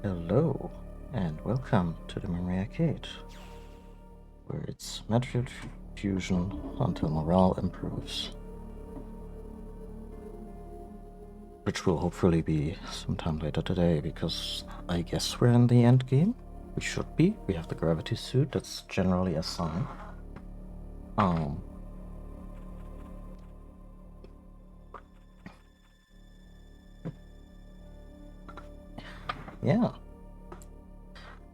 Hello, and welcome to the Memory Arcade, where it's Metroid Fusion until morale improves. Which will hopefully be sometime later today, because I guess we're in the end game. We should be. We have the gravity suit, that's generally a sign. Yeah.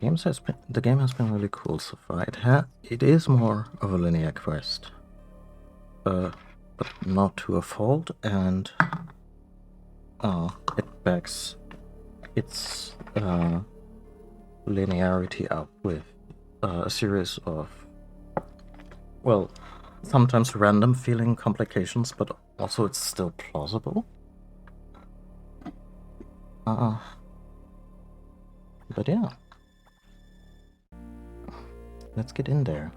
The game has been really cool so far. It is more of a linear quest, but not to a fault, and it backs its linearity up with a series of, well, sometimes random feeling complications, but also it's still plausible. But yeah, let's get in there.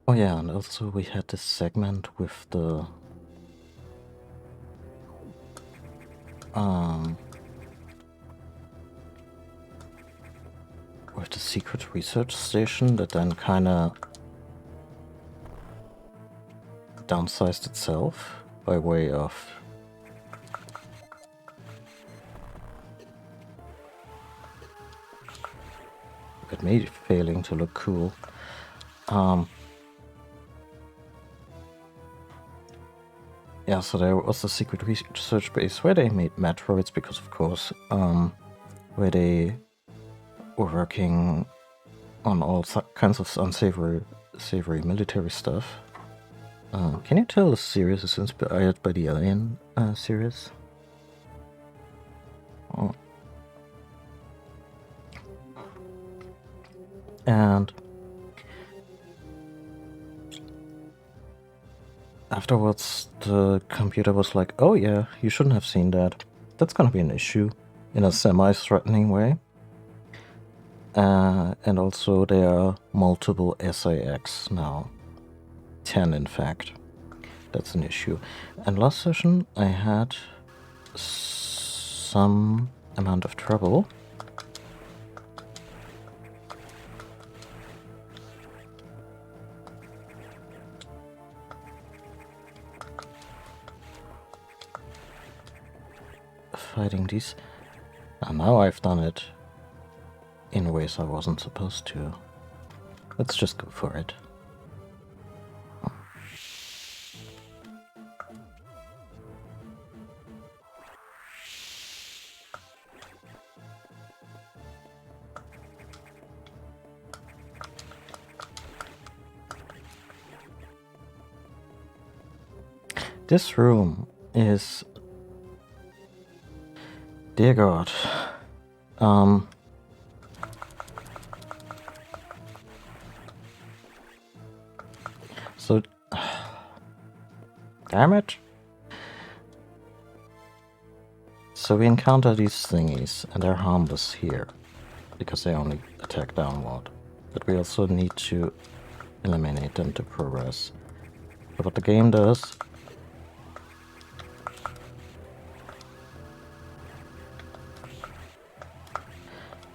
Oh yeah, and also we had this segment with the secret research station that then kinda downsized itself by way of it made it failing to look cool. Yeah, so there was a secret research base where they made Metroids because, of course, where they were working on all kinds of unsavory military stuff. Can you tell the series is inspired by the Alien series? Oh. And afterwards, the computer was like, oh yeah, you shouldn't have seen that. That's gonna be an issue, in a semi-threatening way. And also there are multiple SAX now. 10 in fact. That's an issue. And last session I had some amount of trouble. Fighting these. And now I've done it in ways I wasn't supposed to. Let's just go for it. This room is... Dear God. So... Damn it. So we encounter these thingies, and they're harmless here, because they only attack downward. But we also need to eliminate them to progress. But what the game does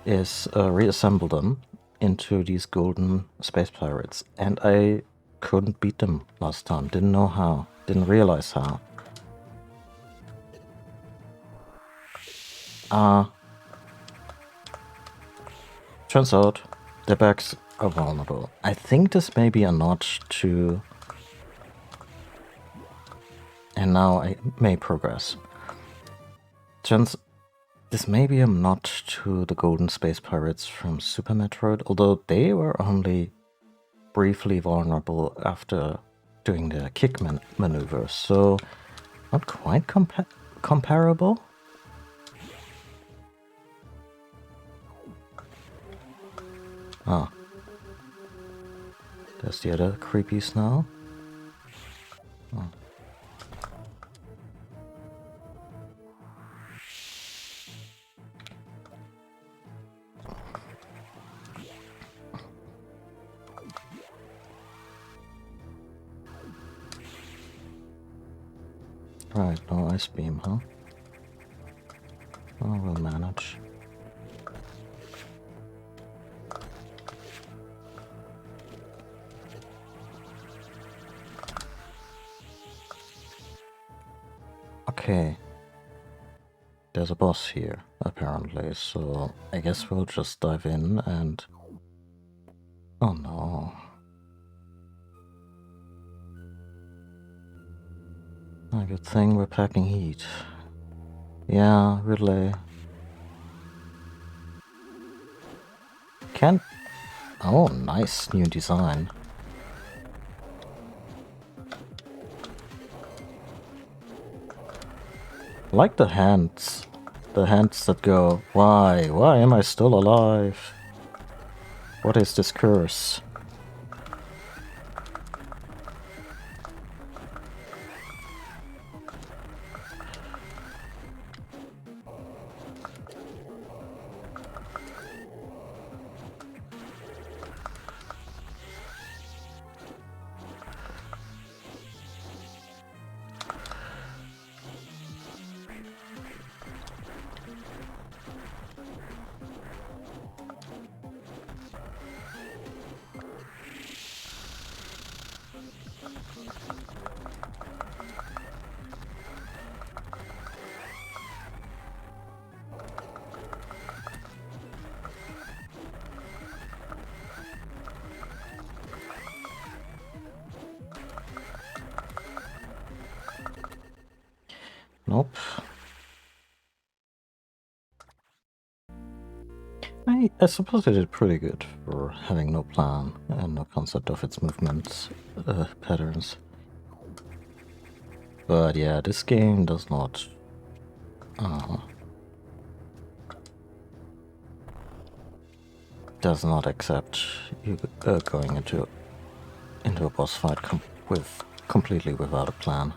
is reassemble them into these golden space pirates, and I couldn't beat them last time. Didn't know how. Didn't realize how. Turns out their backs are vulnerable. I think this may be a notch to... And now I may progress. This may be a nod to the Golden Space Pirates from Super Metroid, although they were only briefly vulnerable after doing the kick maneuver, so not quite comparable. Ah. There's the other creepies now. Oh. Right, no ice beam, huh? Oh, we'll manage. Okay. There's a boss here, apparently, so I guess we'll just dive in and... Oh no. A good thing we're packing heat. Yeah, really. Can't... Oh, nice new design. Like the hands. The hands that go, why? Why am I still alive? What is this curse? Nope. I suppose it did pretty good for having no plan and no concept of its movements patterns. But yeah, this game does not... does not accept you going into a boss fight completely without a plan.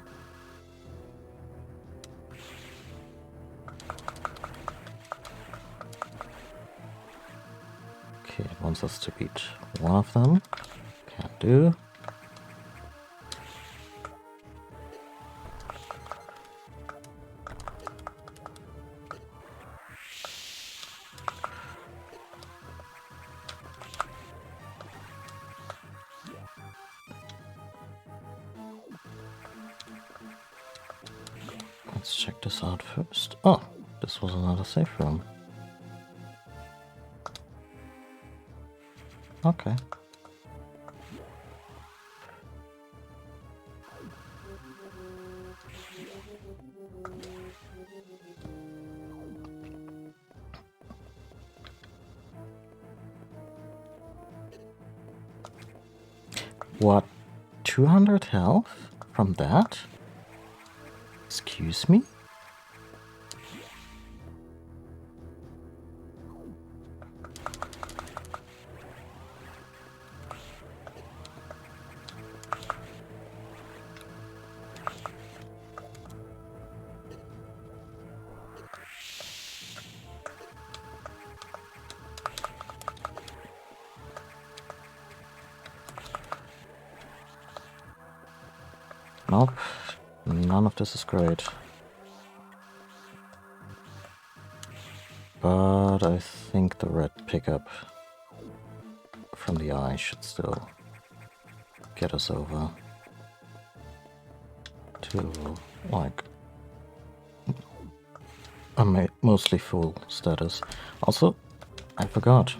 Okay, it wants us to beat one of them. Can't do. Let's check this out first. Oh, this was another safe room. Okay. What? 200 health from that? Excuse me? Nope. None of this is great. But I think the red pickup from the eye should still get us over to, like, a mostly full status. Also, I forgot.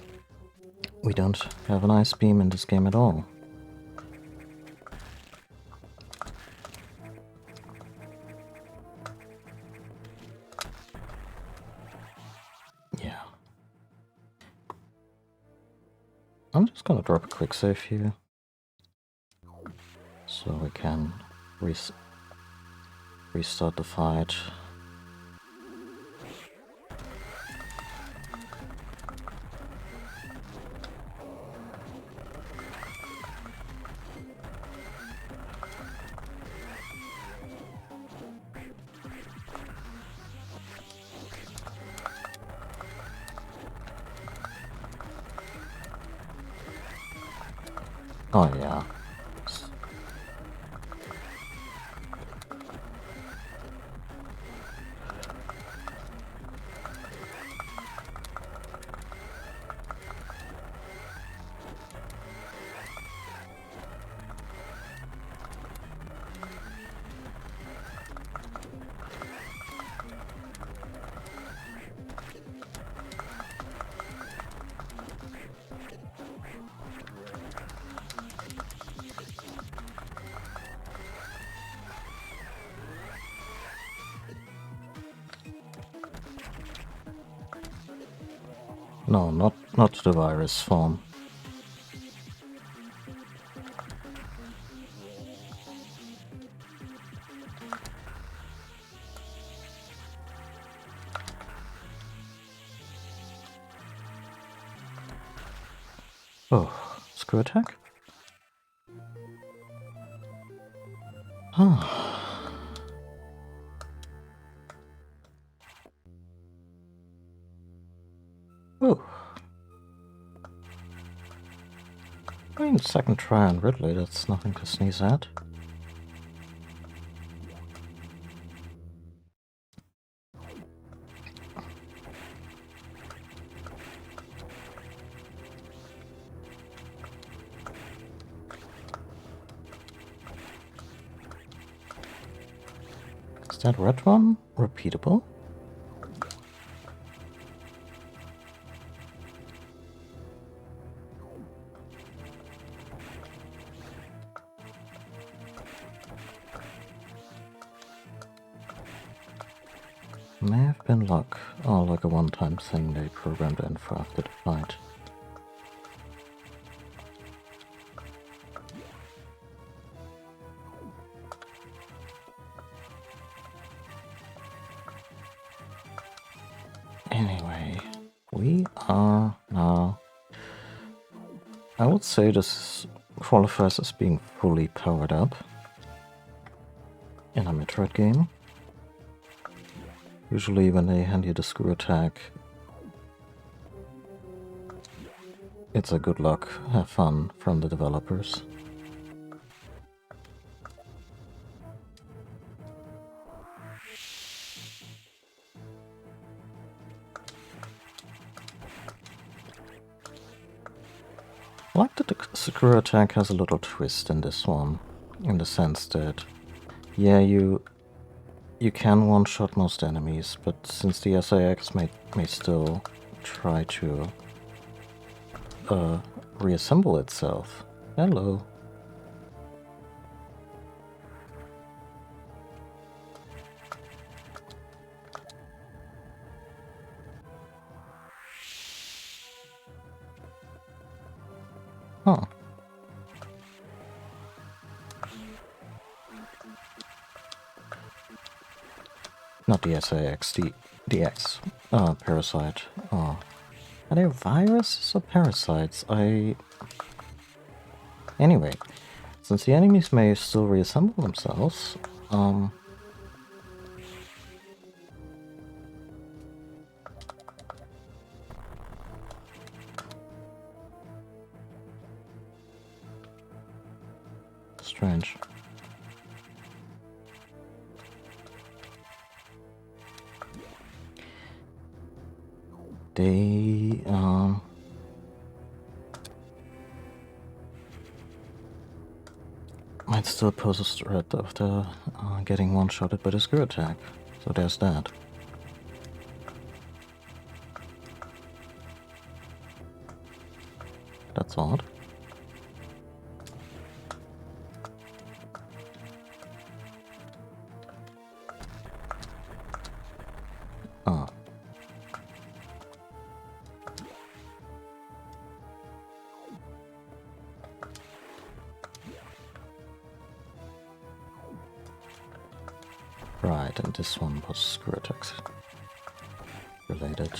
We don't have an ice beam in this game at all. Yeah. I'm just gonna drop a quick save here. So we can restart the fight. Oh yeah. No, not the virus form. Oh, screw attack? Huh. Oh. I mean, second try on Ridley, that's nothing to sneeze at. Is that red one repeatable? May have been luck, or like a one-time thing they programmed in for after the fight. Anyway, we are now... I would say this qualifies as being fully powered up in a Metroid game. Usually when they hand you the screw attack, it's a good luck, have fun from the developers. I like that the screw attack has a little twist in this one, in the sense that, yeah, you can one-shot most enemies, but since the SAX may still try to reassemble itself. Hello. Huh. Not the SAX, the X. Parasite. Oh. Are they viruses or parasites? Anyway, since the enemies may still reassemble themselves, strange. They, might still pose a threat after getting one-shotted by the screw attack. So there's that. That's odd. Ah. Right, and this one was screw attacks related.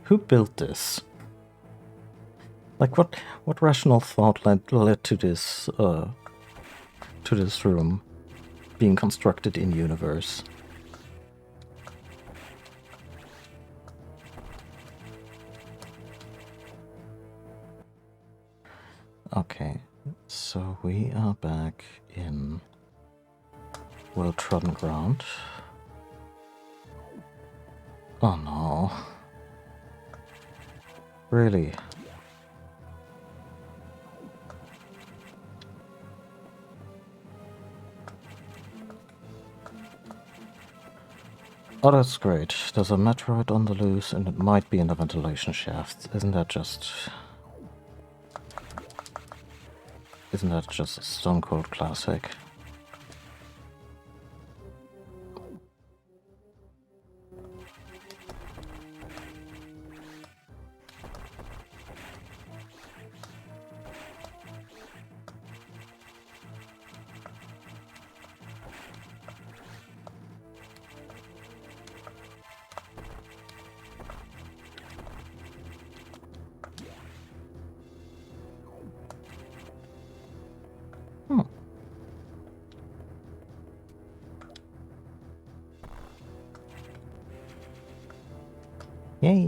Who built this? Like, what rational thought led to this room being constructed in universe? Okay, so we are back in well-trodden ground. Oh no. Really? Oh, that's great. There's a Metroid on the loose, and it might be in the ventilation shaft. Isn't that just a stone cold classic? Yay!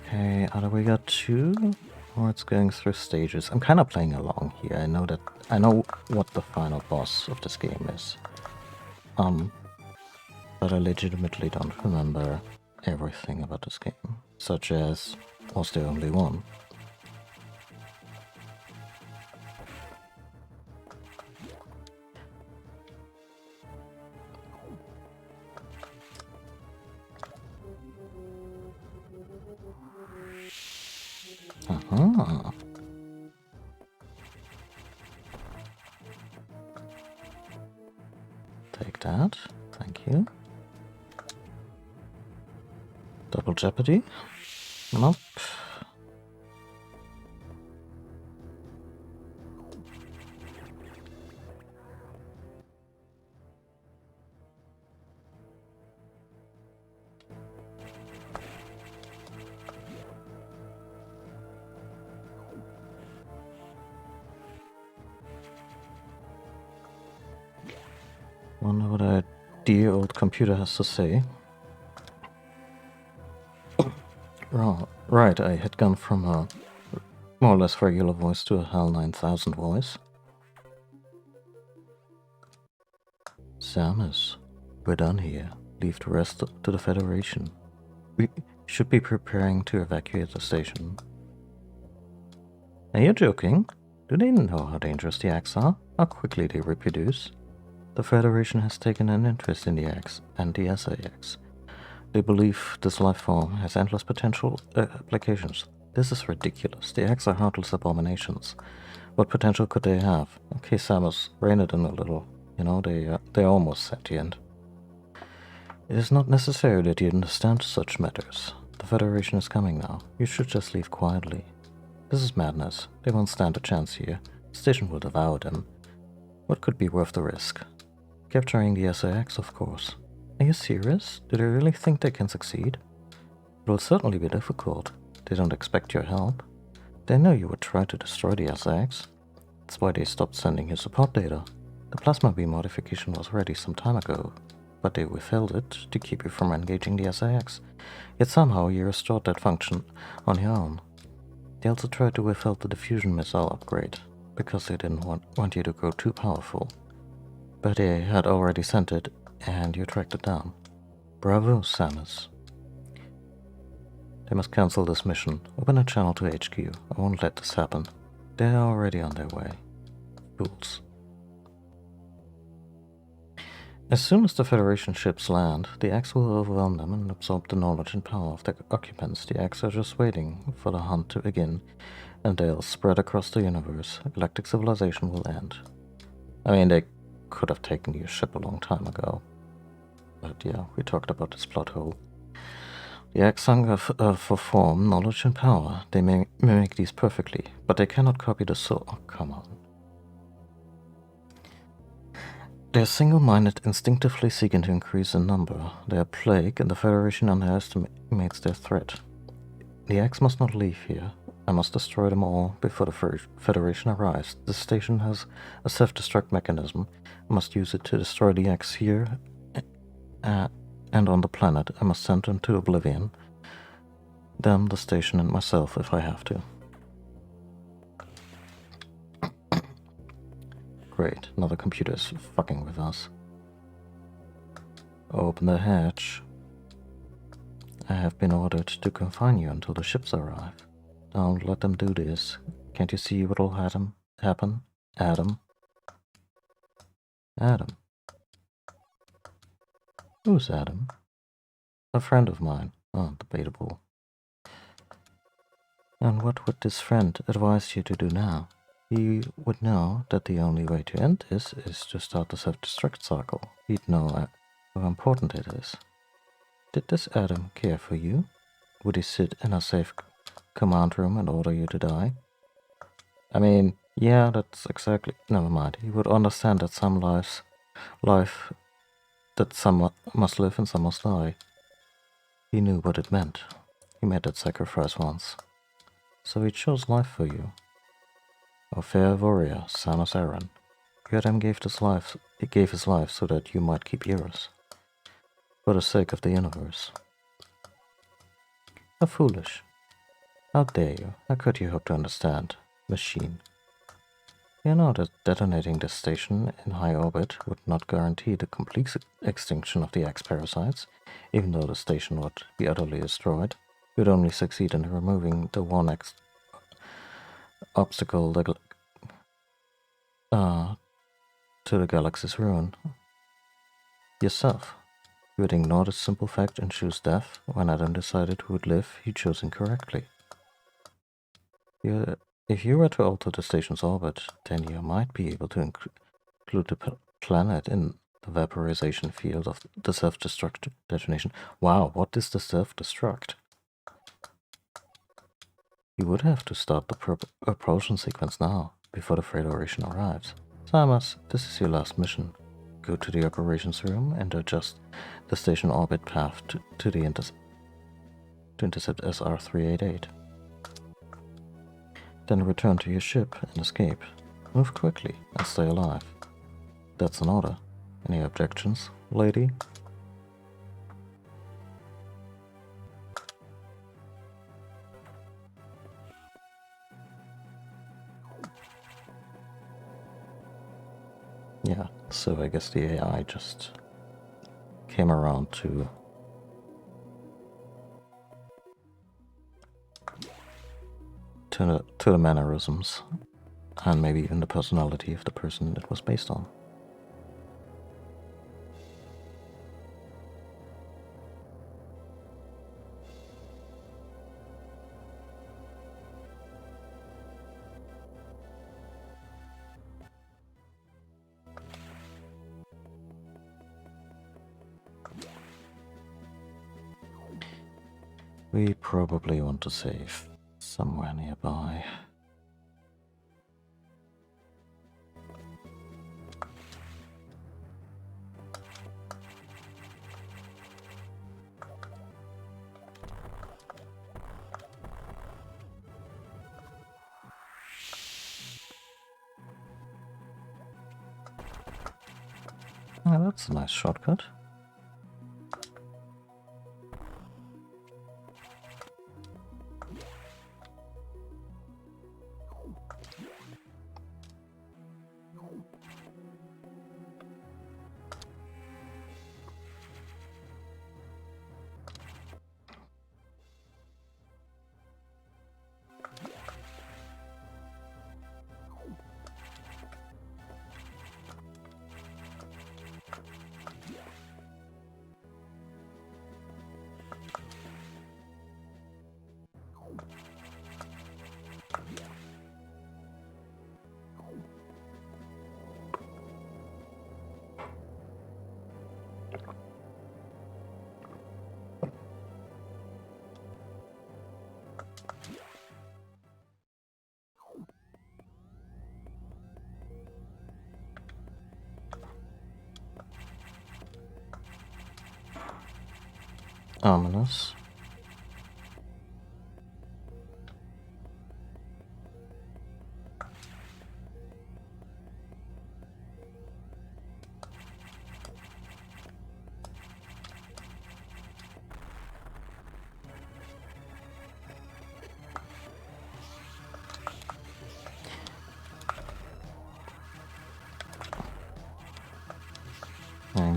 Okay, either we got 2, or it's going through stages. I'm kind of playing along here. I know what the final boss of this game is. But I legitimately don't remember everything about this game, such as, was there only one? Uh-huh. Take that, thank you. Double Jeopardy? Nope. Wonder what a dear old computer has to say. Right, I had gone from a more or less regular voice to a HAL 9000 voice. Samus, we're done here. Leave the rest to the Federation. We should be preparing to evacuate the station. Are you joking? Do they know how dangerous the Axe are? How quickly they reproduce? The Federation has taken an interest in the Axe and the SA-X. They believe this life form has endless potential applications. This is ridiculous. The Axe are heartless abominations. What potential could they have? Okay, Samus, rein it in a little. You know, they're almost sentient. It is not necessary that you understand such matters. The Federation is coming now. You should just leave quietly. This is madness. They won't stand a chance here. The station will devour them. What could be worth the risk? Capturing the SA-X, of course. Are you serious? Do they really think they can succeed? It will certainly be difficult. They don't expect your help. They know you would try to destroy the SA-X. That's why they stopped sending you support data. The plasma beam modification was ready some time ago, but they withheld it to keep you from engaging the SA-X. Yet somehow you restored that function on your own. They also tried to withhold the diffusion missile upgrade, because they didn't want you to grow too powerful. But they had already sent it, and you tracked it down. Bravo, Samus. They must cancel this mission. Open a channel to HQ. I won't let this happen. They are already on their way. Fools. As soon as the Federation ships land, the Axe will overwhelm them and absorb the knowledge and power of their occupants. The Axe are just waiting for the hunt to begin, and they'll spread across the universe. Galactic civilization will end. I mean, they could have taken your ship a long time ago. But yeah, we talked about this plot hole. The Axe hunger for form, knowledge, and power. They may mimic these perfectly, but they cannot copy the soul. Oh, come on. They are single-minded, instinctively seeking to increase in number. They are a plague, and the Federation underestimates their threat. The Axe must not leave here. I must destroy them all before the Federation arrives. The station has a self-destruct mechanism. I must use it to destroy the Axe here and on the planet. I must send them to oblivion. Them, the station, and myself if I have to. Great, another computer is fucking with us. Open the hatch. I have been ordered to confine you until the ships arrive. Don't let them do this. Can't you see what'll happen? Adam? Adam? Who's Adam? A friend of mine. Oh, debatable. And what would this friend advise you to do now? He would know that the only way to end this is to start the self-destruct cycle. He'd know how important it is. Did this Adam care for you? Would he sit in a safe command room and order you to die? I mean, yeah, that's exactly... Never mind. He would understand that some that some must live and some must die. He knew what it meant. He made that sacrifice once. So he chose life for you. O fair warrior, Samus Aran. Adam gave his life so that you might keep yours. For the sake of the universe. How foolish. How dare you? How could you hope to understand? Machine. You know that detonating this station in high orbit would not guarantee the complete extinction of the X-parasites, even though the station would be utterly destroyed. It would only succeed in removing the one obstacle to the galaxy's ruin. Yourself. You would ignore this simple fact and choose death. When Adam decided who would live, he chose incorrectly. If you were to alter the station's orbit, then you might be able to include the planet in the vaporization field of the self-destruct detonation. Wow, what is the self-destruct? You would have to start the propulsion sequence now, before the federation arrives. Samus, this is your last mission. Go to the operations room and adjust the station orbit path to intercept SR-388. Then return to your ship and escape. Move quickly and stay alive. That's an order. Any objections, lady? Yeah, so I guess the AI just came around to the mannerisms and maybe even the personality of the person it was based on. We probably want to save somewhere nearby. Oh, that's a nice shortcut. Ominous.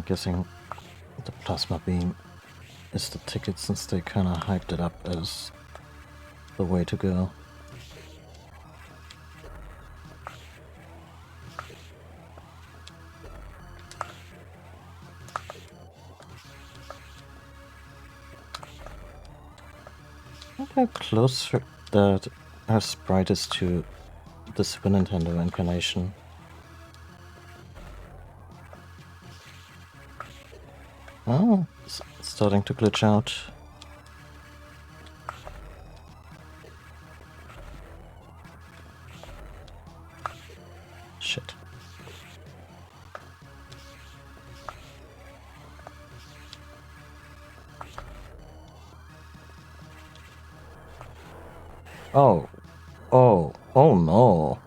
guessing the plasma beam is the ticket, since they kind of hyped it up as the way to go. Look how close that her sprite is to the Super Nintendo incarnation. Oh, it's starting to glitch out. Shit. Oh. Oh. Oh no.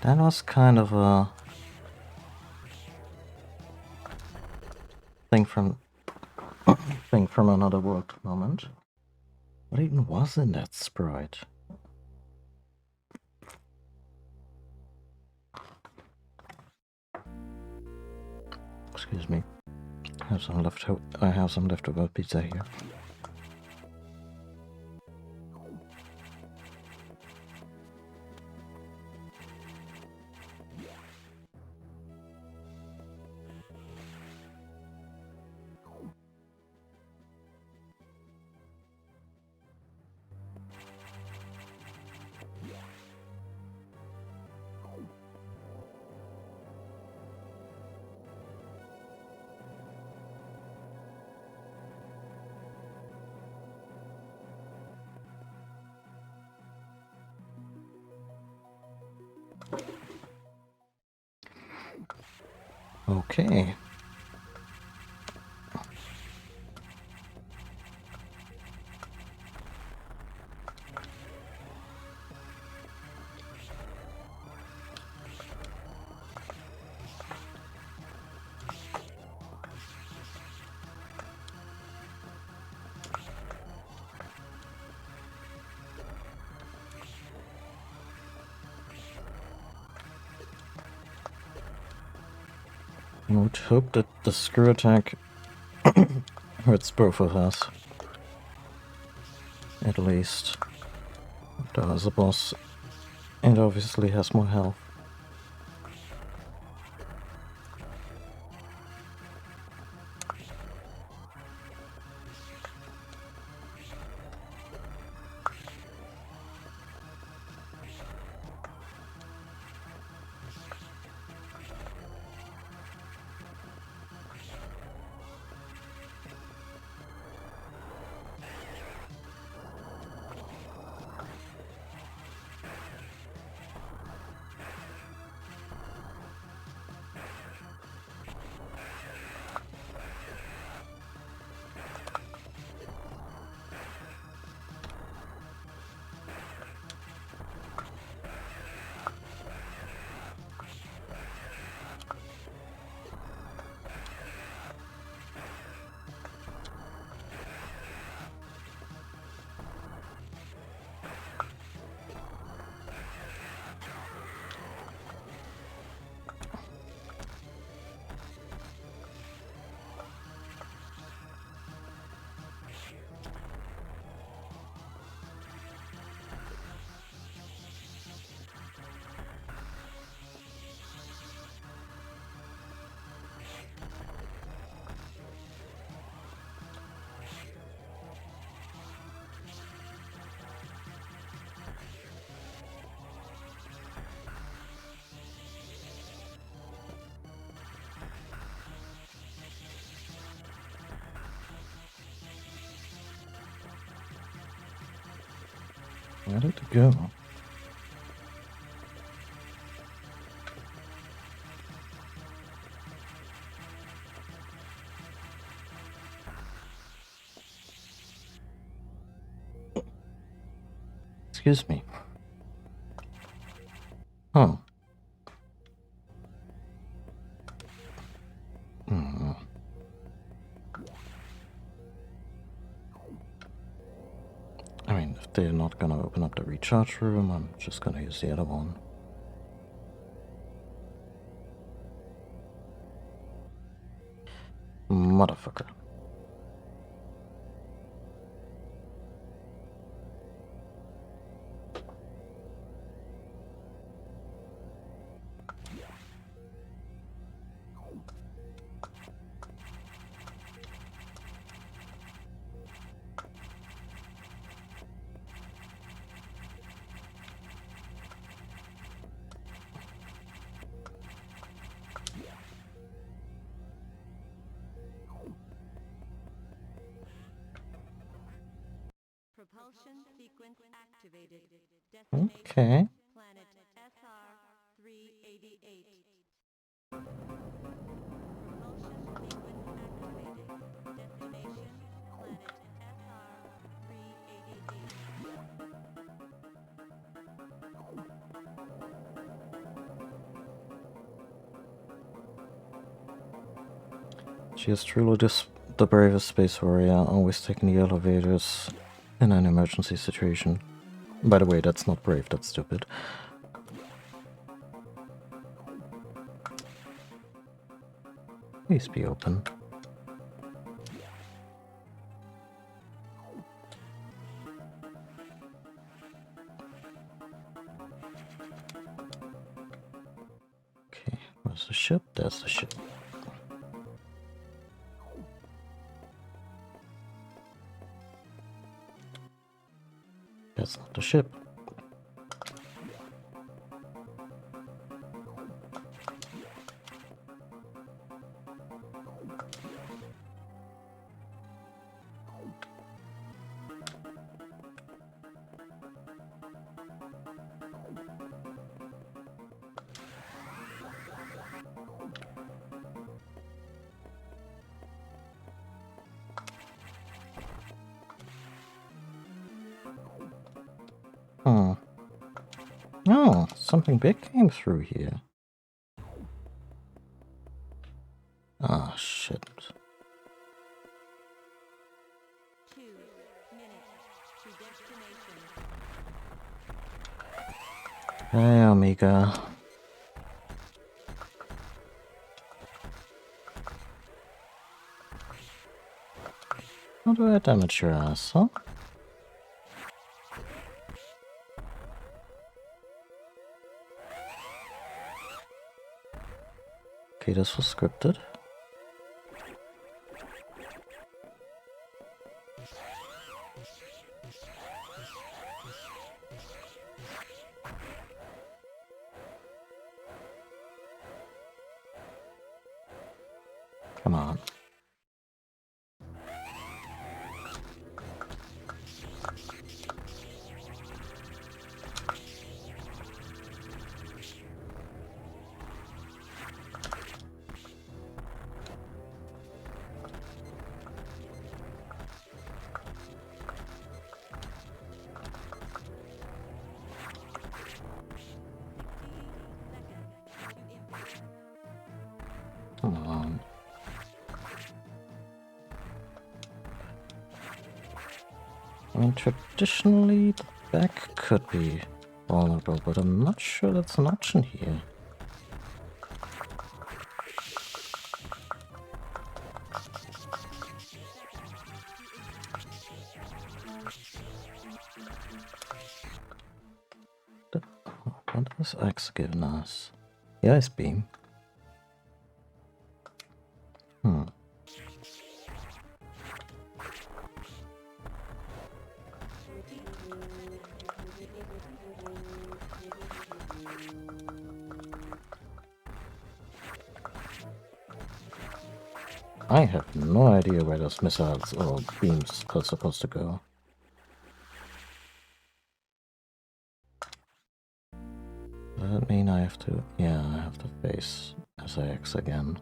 That was kind of a thing from another world moment. What even was in that sprite? Excuse me. I have some leftover pizza here. Okay. I would hope that the screw attack hurts both of us. At least. As a boss, it obviously has more health. Where did it go? Excuse me. not gonna open up the recharge room, I'm just gonna use the other one. Motherfucker. Propulsion sequence activated. Okay. Planet SR-388. She is truly the bravest space warrior, always taking the elevators in an emergency situation. By the way, that's not brave, that's stupid. Please be open. Okay, where's the ship? There's the ship. That's not the ship. Hmm. Oh, something big came through here. Ah, shit. 2 minutes to destination. Hey, Amiga. How do I damage your ass, huh? Okay, this was scripted. Come on. Come on. I mean, traditionally, the back could be vulnerable, but I'm not sure that's an option here. What has X given us? The ice beam. Hmm. I have no idea where those missiles or beams are supposed to go. Does that mean I have to... Yeah, I have to face SIX again.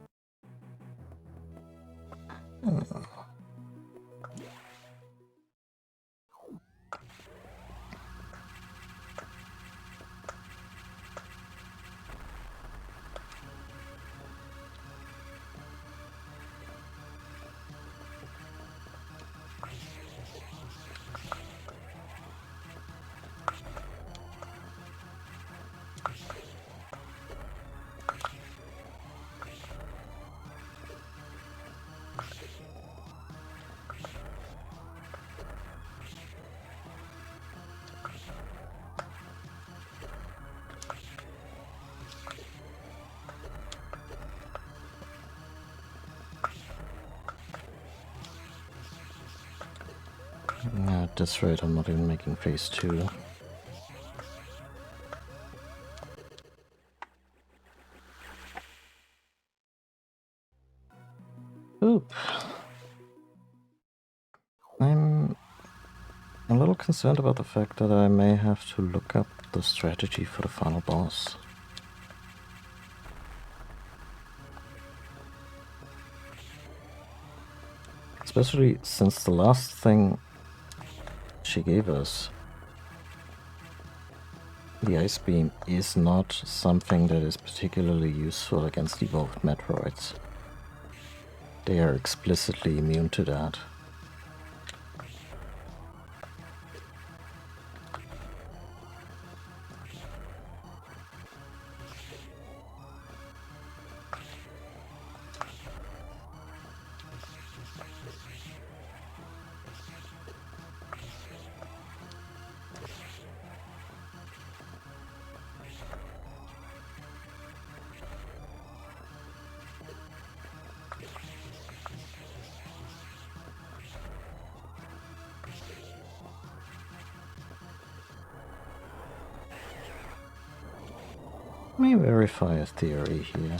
Yeah, at this rate, I'm not even making phase 2. Oop. I'm a little concerned about the fact that I may have to look up the strategy for the final boss. Especially since the last thing she gave us, the Ice Beam, is not something that is particularly useful against evolved Metroids. They are explicitly immune to that. Let me verify a theory here.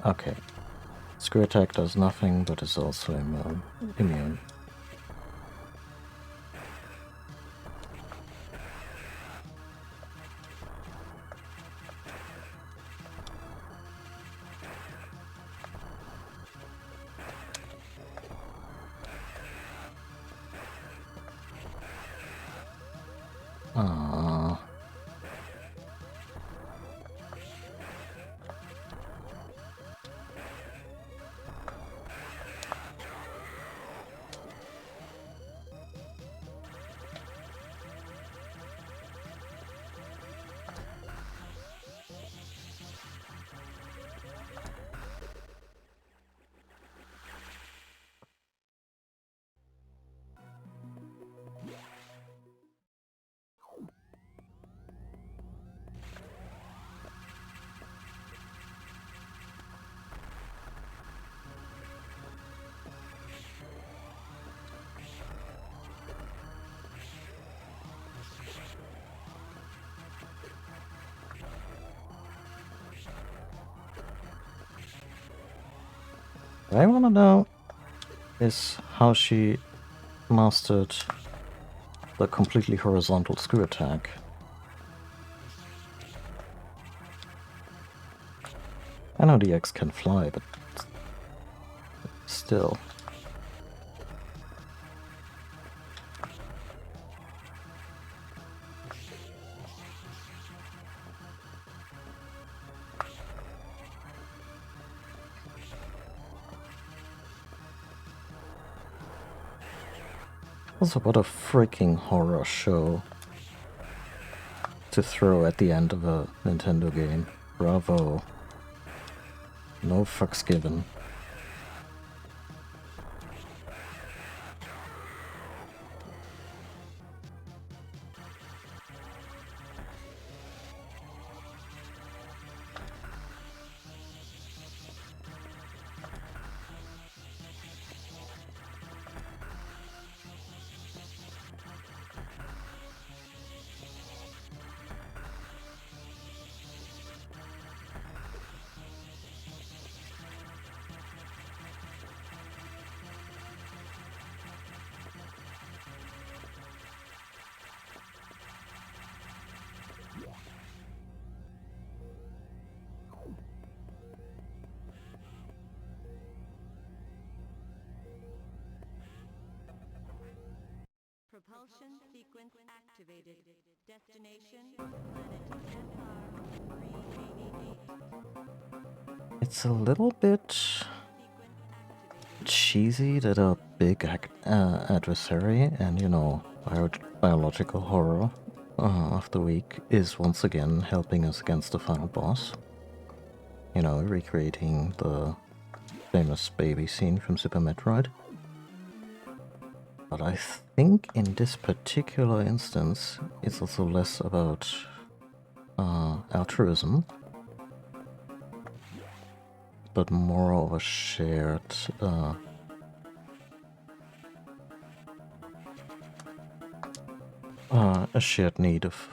Okay. Screw Attack does nothing, but is also immune. Ah. What I want to know is how she mastered the completely horizontal Screw Attack. I know the X can fly, but still. Also, what a freaking horror show to throw at the end of a Nintendo game. Bravo. No fucks given. Propulsion sequence activated. Destination, planet Centaur 388. It's a little bit Sequence activated. cheesy that a big adversary and, you know, biological horror of the week is once again helping us against the final boss. You know, recreating the famous baby scene from Super Metroid. But I think in this particular instance, it's also less about altruism, but more of a shared need of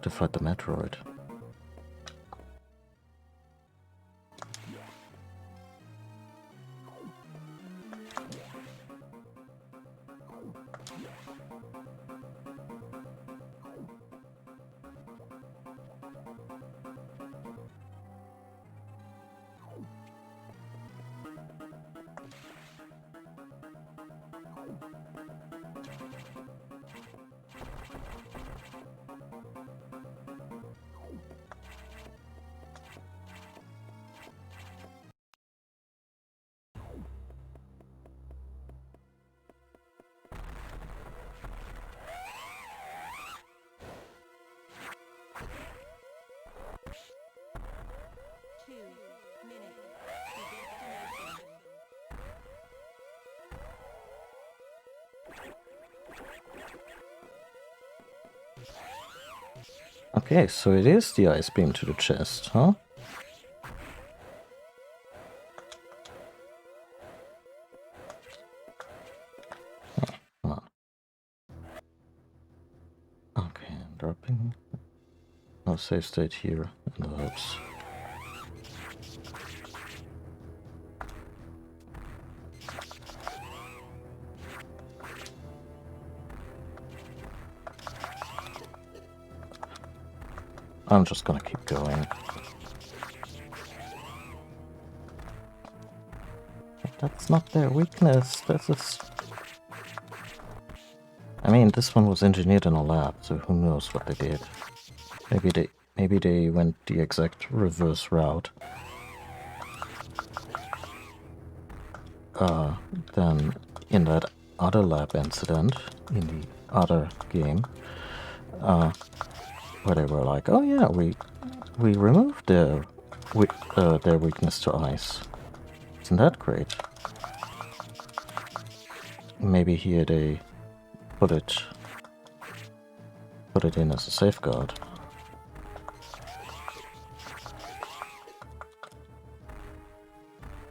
to fight the Metroid. Okay, so it is the ice beam to the chest, huh? Oh, come on. Okay, dropping. No save state here in the hopes. I'm just gonna keep going. That's not their weakness, this is... I mean, this one was engineered in a lab, so who knows what they did. Maybe they went the exact reverse route. Than in that other lab incident, in the other game. Where they were like, oh yeah, we removed their weakness to ice. Isn't that great? Maybe here they put it in as a safeguard.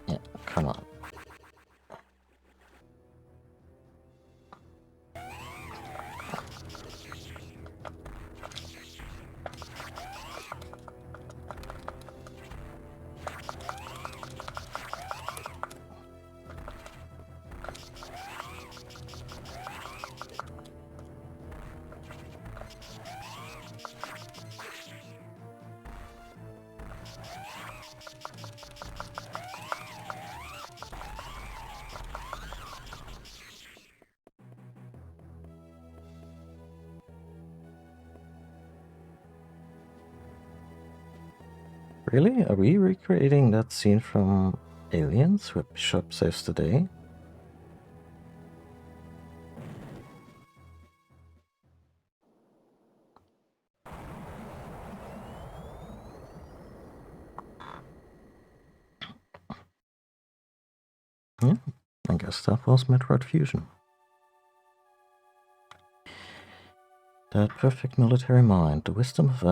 Yeah, come on. Really? Are we recreating that scene from Aliens where Bishop saves the day? Yeah, I guess that was Metroid Fusion. That perfect military mind, the wisdom of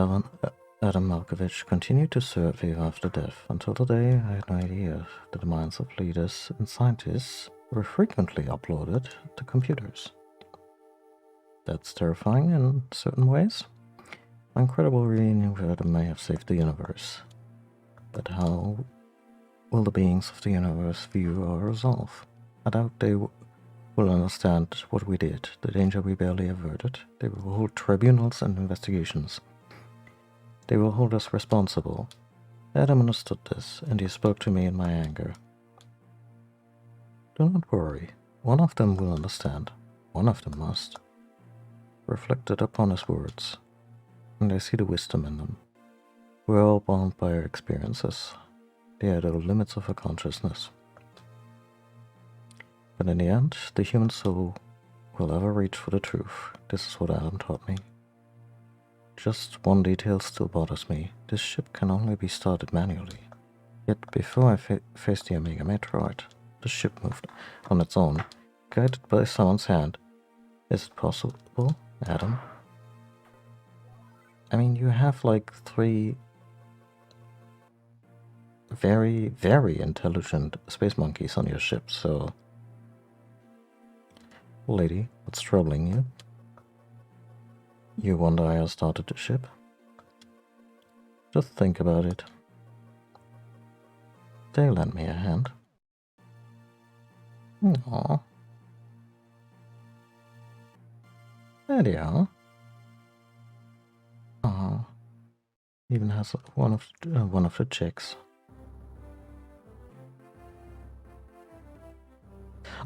Adam Malkovich continued to serve even after death. Until today, I had no idea that the minds of leaders and scientists were frequently uploaded to computers. That's terrifying in certain ways. Incredible reunion with Adam may have saved the universe. But how will the beings of the universe view our resolve? I doubt they will understand what we did, the danger we barely averted. They will hold tribunals and investigations. They will hold us responsible. Adam understood this, and he spoke to me in my anger. Do not worry. One of them will understand. One of them must. Reflected upon his words, and I see the wisdom in them. We are all bound by our experiences. They are the limits of our consciousness. But in the end, the human soul will ever reach for the truth. This is what Adam taught me. Just one detail still bothers me. This ship can only be started manually. Yet before I faced the Omega Metroid, the ship moved on its own, guided by someone's hand. Is it possible, Adam? I mean, you have like 3 very, very intelligent space monkeys on your ship, so... Lady, what's troubling you? You wonder I started the ship? Just think about it. They lend me a hand. Aww. There they are. Oh, even has one of the chicks.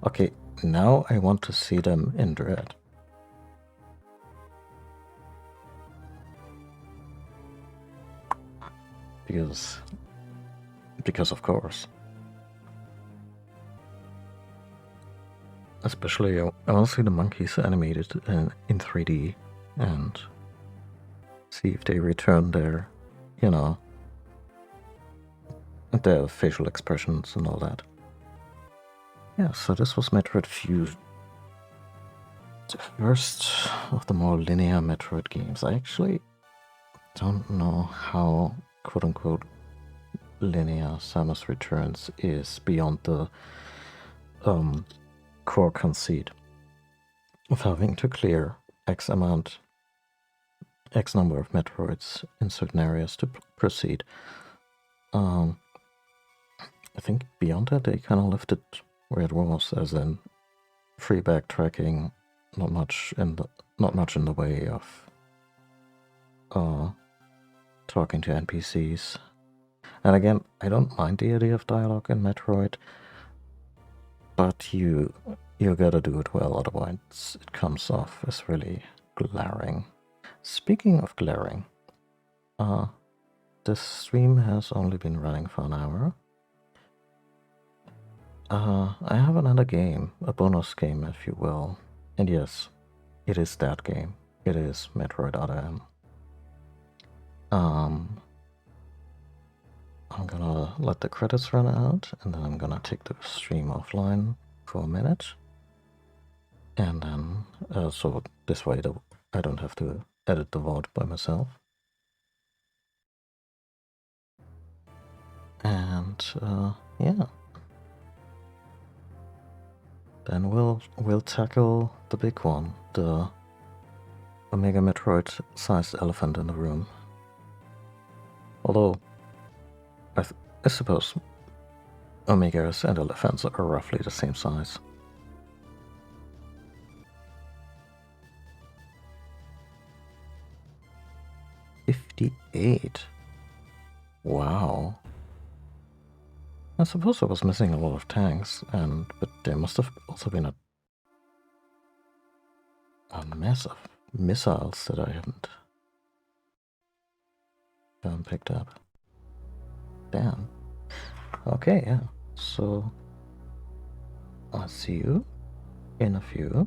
Okay, now I want to see them in Dread. Because of course. Especially, I want to see the monkeys animated in 3D and see if they return their, you know, their facial expressions and all that. Yeah, so this was Metroid Fusion. The first of the more linear Metroid games. I actually don't know how, quote-unquote, linear Samus Returns is beyond the core conceit of having to clear X number of Metroids in certain areas to proceed. I think beyond that they kind of left it where it was, as in free backtracking, not much in the way of talking to NPCs. And again, I don't mind the idea of dialogue in Metroid, but you gotta do it well, otherwise it comes off as really glaring. Speaking of glaring, this stream has only been running for an hour. I have another game, a bonus game if you will, and yes, it is that game. It is Metroid Other M. I'm gonna let the credits run out, and then I'm gonna take the stream offline for a minute. And then, so this way I don't have to edit the VOD by myself. And, yeah. Then we'll tackle the big one, the Omega Metroid-sized elephant in the room. Although, I suppose Omegas and elephants are roughly the same size. $58. Wow. I suppose I was missing a lot of tanks, but there must have also been a mess of missiles that I haven't picked up. Damn. Okay, yeah. So I'll see you in a few.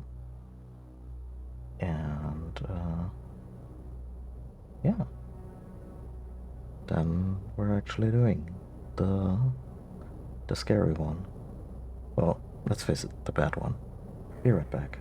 And yeah. Then we're actually doing the scary one. Well, let's face it, the bad one. Be right back.